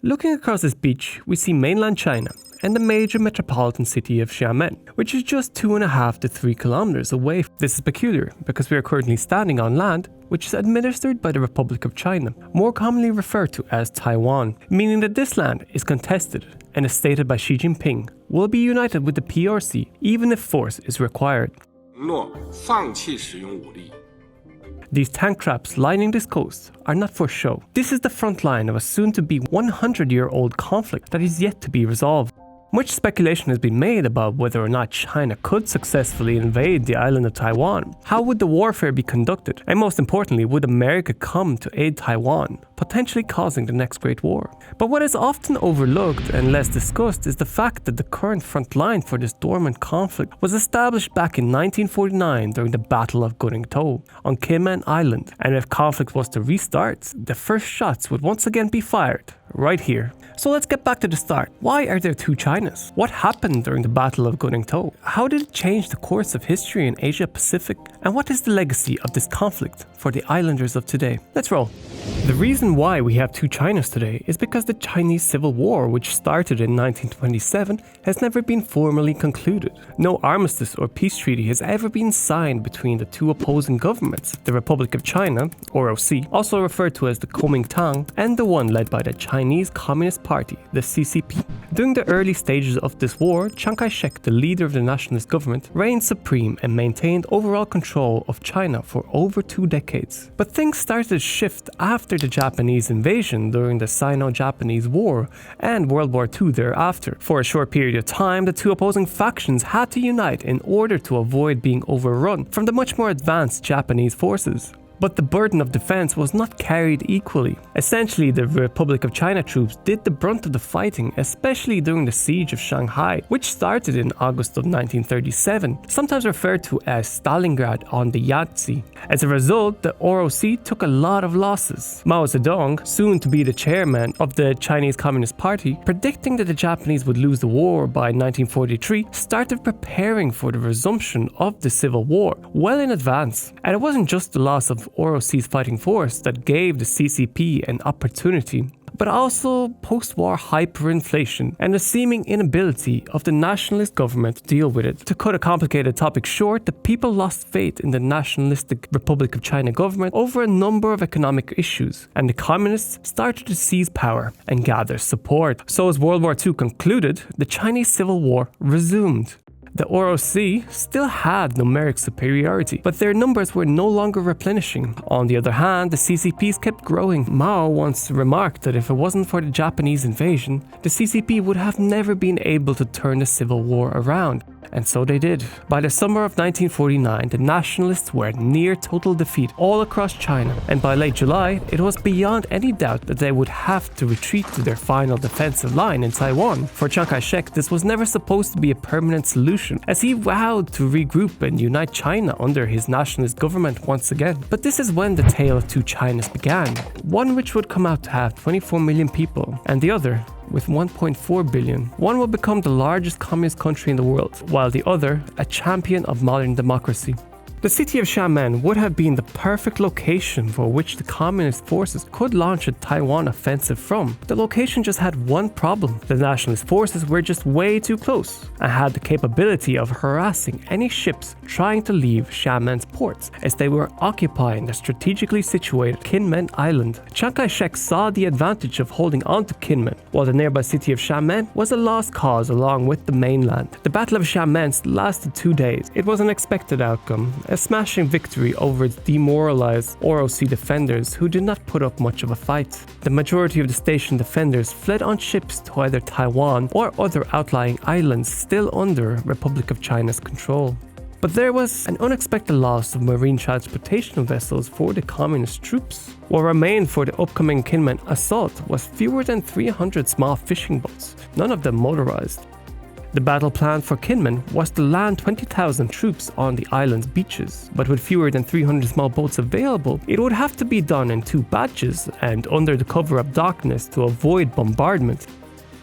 Looking across this beach, we see mainland China and the major metropolitan city of Xiamen, which is just 2.5 to 3 kilometers away. This is peculiar because we are currently standing on land which is administered by the Republic of China, more commonly referred to as Taiwan, meaning that this land is contested and, as stated by Xi Jinping, will be united with the PRC even if force is required. These tank traps lining this coast are not for show. This is the front line of a soon-to-be 100-year-old conflict that is yet to be resolved. Much speculation has been made about whether or not China could successfully invade the island of Taiwan. How would the warfare be conducted? And most importantly, would America come to aid Taiwan, potentially causing the next Great War? But what is often overlooked and less discussed is the fact that the current front line for this dormant conflict was established back in 1949 during the Battle of Guningtou on Kinmen Island. And if conflict was to restart, the first shots would once again be fired right here. So let's get back to the start. Why are there two Chinas? What happened during the Battle of Guningtou? How did it change the course of history in Asia Pacific? And what is the legacy of this conflict for the islanders of today? Let's roll. The reason why we have two Chinas today is because the Chinese Civil War, which started in 1927, has never been formally concluded. No armistice or peace treaty has ever been signed between the two opposing governments, the Republic of China, ROC, also referred to as the Kuomintang, and the one led by the Chinese Communist Party, the CCP. During the early stages of this war, Chiang Kai-shek, the leader of the nationalist government, reigned supreme and maintained overall control of China for over 2 decades. But things started to shift after the Japanese invasion during the Sino-Japanese War and World War II thereafter. For a short period of time, the two opposing factions had to unite in order to avoid being overrun from the much more advanced Japanese forces. But the burden of defense was not carried equally. Essentially, the Republic of China troops did the brunt of the fighting, especially during the siege of Shanghai, which started in August of 1937, sometimes referred to as Stalingrad on the Yangtze. As a result, the ROC took a lot of losses. Mao Zedong, soon to be the chairman of the Chinese Communist Party, predicting that the Japanese would lose the war by 1943, started preparing for the resumption of the Civil War well in advance. And it wasn't just the loss of ROC's fighting force that gave the CCP an opportunity, but also post-war hyperinflation and the seeming inability of the nationalist government to deal with it. To cut a complicated topic short, the people lost faith in the nationalistic Republic of China government over a number of economic issues, and the communists started to seize power and gather support. So as World War II concluded, the Chinese Civil War resumed. The ROC still had numeric superiority, but their numbers were no longer replenishing. On the other hand, the CCPs kept growing. Mao once remarked that if it wasn't for the Japanese invasion, the CCP would have never been able to turn the Civil War around. And so they did. By the summer of 1949, the nationalists were near total defeat all across China, and by late July, it was beyond any doubt that they would have to retreat to their final defensive line in Taiwan. For Chiang Kai-shek, this was never supposed to be a permanent solution, as he vowed to regroup and unite China under his nationalist government once again. But this is when the tale of two Chinas began, one which would come out to have 24 million people, and the other with 1.4 billion. One will become the largest communist country in the world, while the other a champion of modern democracy. The city of Xiamen would have been the perfect location for which the communist forces could launch a Taiwan offensive from. The location just had one problem. The nationalist forces were just way too close and had the capability of harassing any ships trying to leave Xiamen's ports, as they were occupying the strategically situated Kinmen Island. Chiang Kai-shek saw the advantage of holding on to Kinmen, while the nearby city of Xiamen was a lost cause along with the mainland. The Battle of Xiamen lasted 2 days. It was an expected outcome, a smashing victory over its demoralized ROC defenders who did not put up much of a fight. The majority of the station defenders fled on ships to either Taiwan or other outlying islands still under Republic of China's control. But there was an unexpected loss of marine transportation vessels for the communist troops. What remained for the upcoming Kinmen assault was fewer than 300 small fishing boats, none of them motorized. The battle plan for Kinmen was to land 20,000 troops on the island's beaches, but with fewer than 300 small boats available, it would have to be done in 2 batches and under the cover of darkness to avoid bombardment.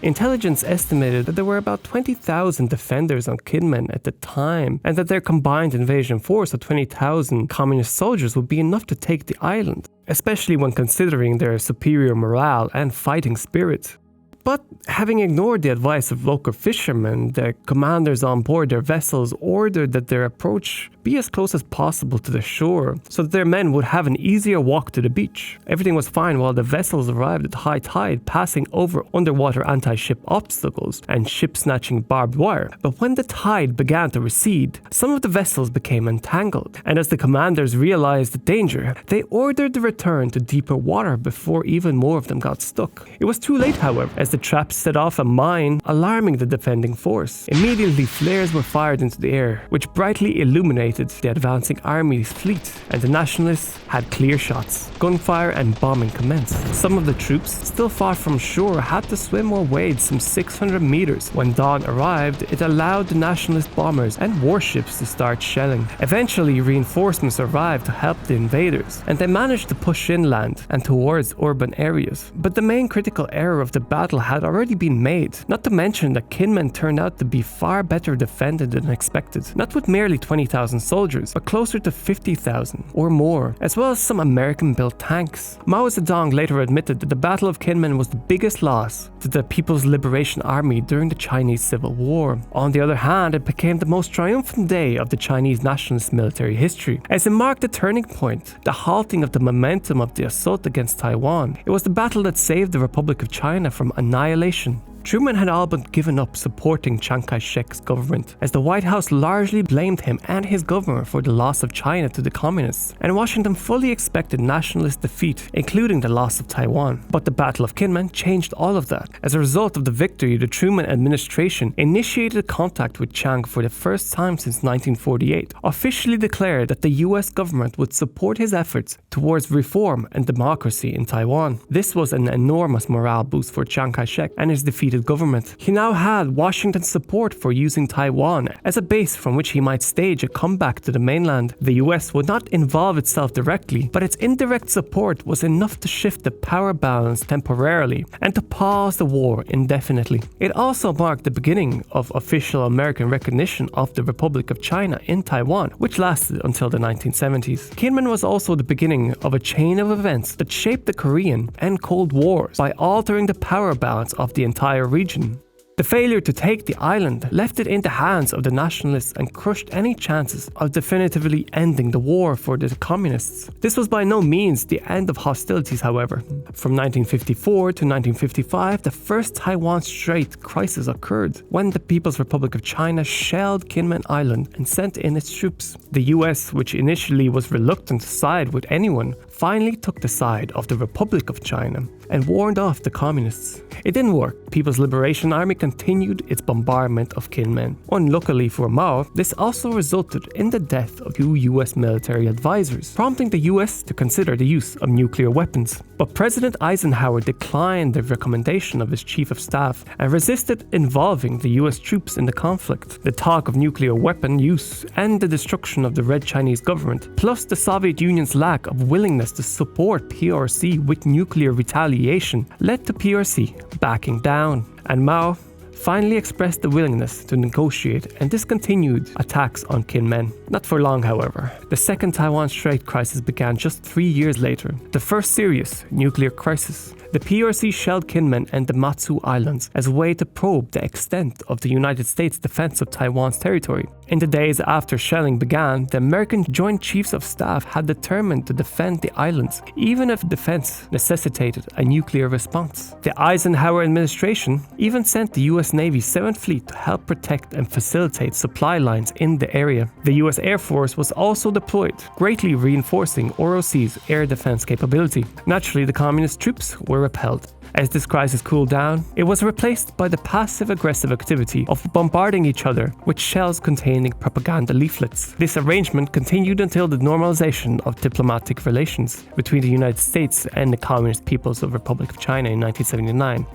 Intelligence estimated that there were about 20,000 defenders on Kinmen at the time, and that their combined invasion force of 20,000 communist soldiers would be enough to take the island, especially when considering their superior morale and fighting spirit. But having ignored the advice of local fishermen, the commanders on board their vessels ordered that their approach be as close as possible to the shore so that their men would have an easier walk to the beach. Everything was fine while the vessels arrived at high tide, passing over underwater anti-ship obstacles and ship-snatching barbed wire. But when the tide began to recede, some of the vessels became entangled, and as the commanders realized the danger, they ordered the return to deeper water before even more of them got stuck. It was too late, however, as the traps set off a mine, alarming the defending force. Immediately, flares were fired into the air, which brightly illuminated the advancing army's fleet, and the nationalists had clear shots. Gunfire and bombing commenced. Some of the troops, still far from shore, had to swim or wade some 600 meters. When dawn arrived, it allowed the nationalist bombers and warships to start shelling. Eventually, reinforcements arrived to help the invaders, and they managed to push inland and towards urban areas. But the main critical error of the battle had already been made, not to mention that Kinmen turned out to be far better defended than expected, not with merely 20,000 soldiers, but closer to 50,000 or more, as well as some American-built tanks. Mao Zedong later admitted that the Battle of Kinmen was the biggest loss to the People's Liberation Army during the Chinese Civil War. On the other hand, it became the most triumphant day of the Chinese nationalist military history, as it marked a turning point, the halting of the momentum of the assault against Taiwan. It was the battle that saved the Republic of China from annihilation. Truman had all but given up supporting Chiang Kai-shek's government, as the White House largely blamed him and his government for the loss of China to the communists, and Washington fully expected nationalist defeat, including the loss of Taiwan. But the Battle of Kinmen changed all of that. As a result of the victory, the Truman administration initiated contact with Chiang for the first time since 1948, officially declared that the US government would support his efforts towards reform and democracy in Taiwan. This was an enormous morale boost for Chiang Kai-shek and his defeated government. He now had Washington's support for using Taiwan as a base from which he might stage a comeback to the mainland. The US would not involve itself directly, but its indirect support was enough to shift the power balance temporarily and to pause the war indefinitely. It also marked the beginning of official American recognition of the Republic of China in Taiwan, which lasted until the 1970s. Kinmen was also the beginning of a chain of events that shaped the Korean and Cold Wars by altering the power balance of the entire region. The failure to take the island left it in the hands of the nationalists and crushed any chances of definitively ending the war for the communists. This was by no means the end of hostilities, however. From 1954 to 1955, the first Taiwan Strait crisis occurred when the People's Republic of China shelled Kinmen Island and sent in its troops. The US, which initially was reluctant to side with anyone, finally took the side of the Republic of China and warned off the communists. It didn't work. People's Liberation Army continued its bombardment of Kinmen. Unluckily for Mao, this also resulted in the death of two US military advisors, prompting the US to consider the use of nuclear weapons. But President Eisenhower declined the recommendation of his chief of staff and resisted involving the US troops in the conflict. The talk of nuclear weapon use and the destruction of the Red Chinese government, plus the Soviet Union's lack of willingness to support PRC with nuclear retaliation, led to PRC backing down, and Mao finally expressed the willingness to negotiate and discontinued attacks on Kinmen. Not for long, however. The second Taiwan Strait crisis began just 3 years later, the first serious nuclear crisis. The PRC shelled Kinmen and the Matsu Islands as a way to probe the extent of the United States' defense of Taiwan's territory. In the days after shelling began, the American Joint Chiefs of Staff had determined to defend the islands, even if defense necessitated a nuclear response. The Eisenhower administration even sent the US Navy's 7th Fleet to help protect and facilitate supply lines in the area. The US Air Force was also deployed, greatly reinforcing ROC's air defense capability. Naturally, the communist troops were repelled. As this crisis cooled down, it was replaced by the passive-aggressive activity of bombarding each other with shells containing propaganda leaflets. This arrangement continued until the normalization of diplomatic relations between the United States and the Communist People's Republic of China in 1979.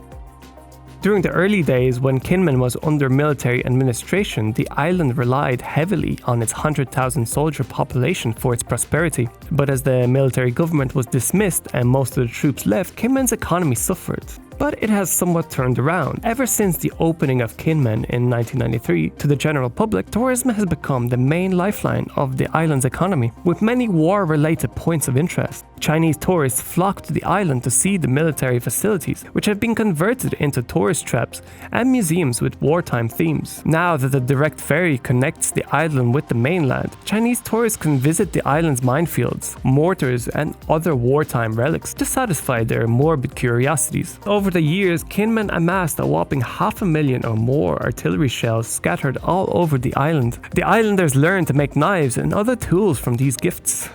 During the early days when Kinmen was under military administration, the island relied heavily on its 100,000 soldier population for its prosperity. But as the military government was dismissed and most of the troops left, Kinmen's economy suffered. But it has somewhat turned around. Ever since the opening of Kinmen in 1993 to the general public, tourism has become the main lifeline of the island's economy, with many war-related points of interest. Chinese tourists flock to the island to see the military facilities, which have been converted into tourist traps and museums with wartime themes. Now that the direct ferry connects the island with the mainland, Chinese tourists can visit the island's minefields, mortars and other wartime relics to satisfy their morbid curiosities. Over the years, Kinmen amassed a whopping 500,000 or more artillery shells scattered all over the island. The islanders learned to make knives and other tools from these gifts.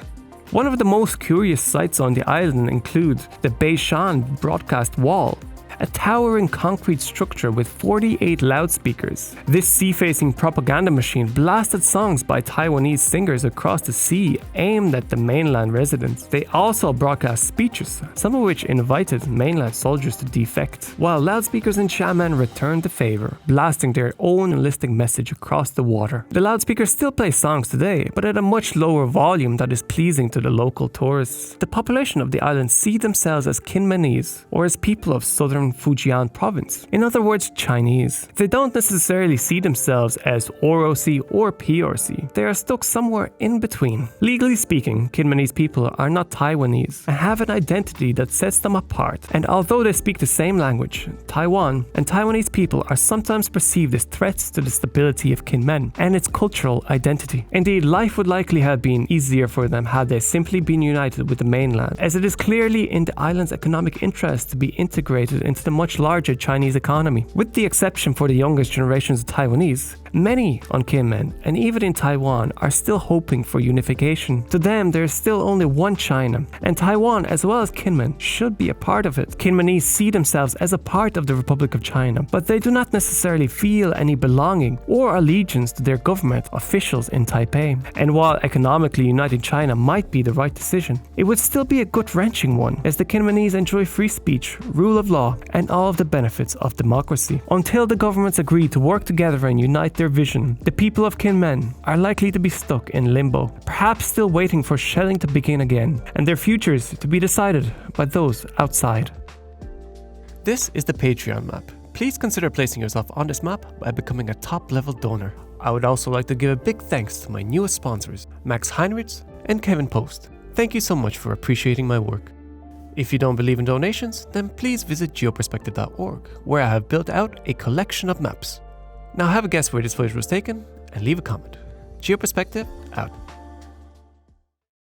One of the most curious sights on the island includes the Beishan broadcast wall, a towering concrete structure with 48 loudspeakers. This sea-facing propaganda machine blasted songs by Taiwanese singers across the sea aimed at the mainland residents. They also broadcast speeches, some of which invited mainland soldiers to defect, while loudspeakers in Xiamen returned the favor, blasting their own enlisting message across the water. The loudspeakers still play songs today, but at a much lower volume that is pleasing to the local tourists. The population of the island see themselves as Kinmenese, or as people of southern Fujian province. In other words, Chinese. They don't necessarily see themselves as ROC or PRC. They are stuck somewhere in between. Legally speaking, Kinmenese people are not Taiwanese and have an identity that sets them apart. And although they speak the same language, Taiwan and Taiwanese people are sometimes perceived as threats to the stability of Kinmen and its cultural identity. Indeed, life would likely have been easier for them had they simply been united with the mainland, as it is clearly in the island's economic interest to be integrated into the much larger Chinese economy. With the exception for the youngest generations of Taiwanese, many on Kinmen and even in Taiwan are still hoping for unification. To them, there is still only one China, and Taiwan as well as Kinmen should be a part of it. Kinmenese see themselves as a part of the Republic of China, but they do not necessarily feel any belonging or allegiance to their government officials in Taipei. And while economically uniting China might be the right decision, it would still be a gut-wrenching one, as the Kinmenese enjoy free speech, rule of law, and all of the benefits of democracy. Until the governments agree to work together and unite their vision, the people of Kinmen are likely to be stuck in limbo, perhaps still waiting for shelling to begin again, and their futures to be decided by those outside. This is the Patreon map. Please consider placing yourself on this map by becoming a top-level donor. I would also like to give a big thanks to my newest sponsors, Max Heinrichs and Kevin Post. Thank you so much for appreciating my work. If you don't believe in donations, then please visit geoperspective.org, where I have built out a collection of maps. Now have a guess where this footage was taken, and leave a comment. Geoperspective out.